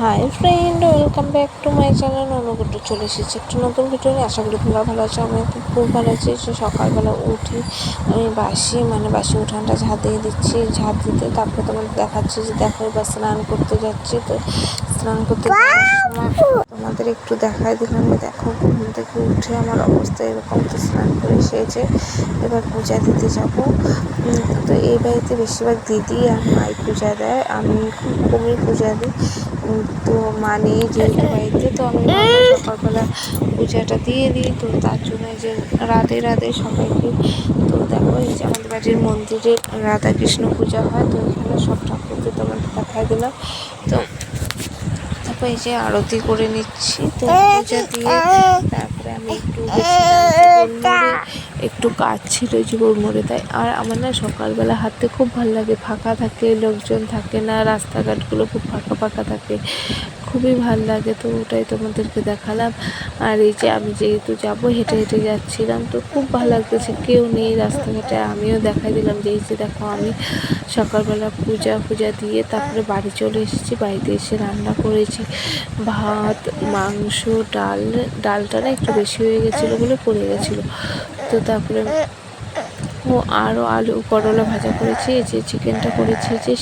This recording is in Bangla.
High friend, welcome back to my channel. অনুগুট্টু চলে এসেছি একটু নতুন ভিডিও নিয়ে। আশা করি তোমরা ভালো আছো। আমি খুব ভালো আছি। সকালবেলা উঠে আমি বাসি উঠানটা ঝাঁট দিয়ে দিচ্ছি। ঝাঁট দিতে তারপরে তোমাদের দেখাচ্ছি যে দেখো এবার স্নান করতে যাচ্ছি। তো স্নান করতে যাওয়ার সময় তোমাদের একটু দেখাই দিলাম। দেখো ঘুম থেকে উঠে আমার অবস্থা এরকম। তো স্নান করে সেজে এবার পূজা দিতে যাবো। তো এই বাড়িতে বেশিরভাগ দিদি আর মাই পূজা দেয়, আমি খুব কমই পূজা দিই। তো নেই যেহেতু বাড়িতে, তো আমি সকালবেলা পূজাটা দিয়ে দিই। তো তার জন্য যে রাধে রাধে সবাইকে। তো দেখো এই যে আমাদের বাড়ির মন্দিরে রাধাকৃষ্ণ পূজা হয়, তো এখানে সব ঠাকুরকে তোমাদের দেখাই দিলাম। তো তারপর এই যে আরতি করে নিচ্ছি। তো পূজা দিয়ে তারপরে আমি একটু কাজ ছিল যে গোলমোড়ে, তাই আর আমার না সকালবেলা হাঁটতে খুব ভালো লাগে। ফাঁকা থাকে, লোকজন থাকে না, রাস্তাঘাটগুলো খুব ফাঁকা ফাঁকা থাকে, খুবই ভাল লাগে। তো ওটাই তোমাদেরকে দেখালাম। আর এই যে আমি যেহেতু যাবো হেঁটে হেঁটে যাচ্ছিলাম, তো খুব ভালো লাগতেছে, কেউ নেই রাস্তাঘাটে। আমিও দেখাই দিলাম যে এই যে দেখো আমি সকালবেলা পূজা দিয়ে তারপরে বাড়ি চলে এসেছি। বাড়িতে এসে রান্না করেছি ভাত, মাংস, ডালটা না একটু বেশি হয়ে গেছিলো বলে পড়ে গেছিলো। তো তারপরে আরও আলু করলা ভাজা করেছি। এই যে চিকেনটা করেছি যে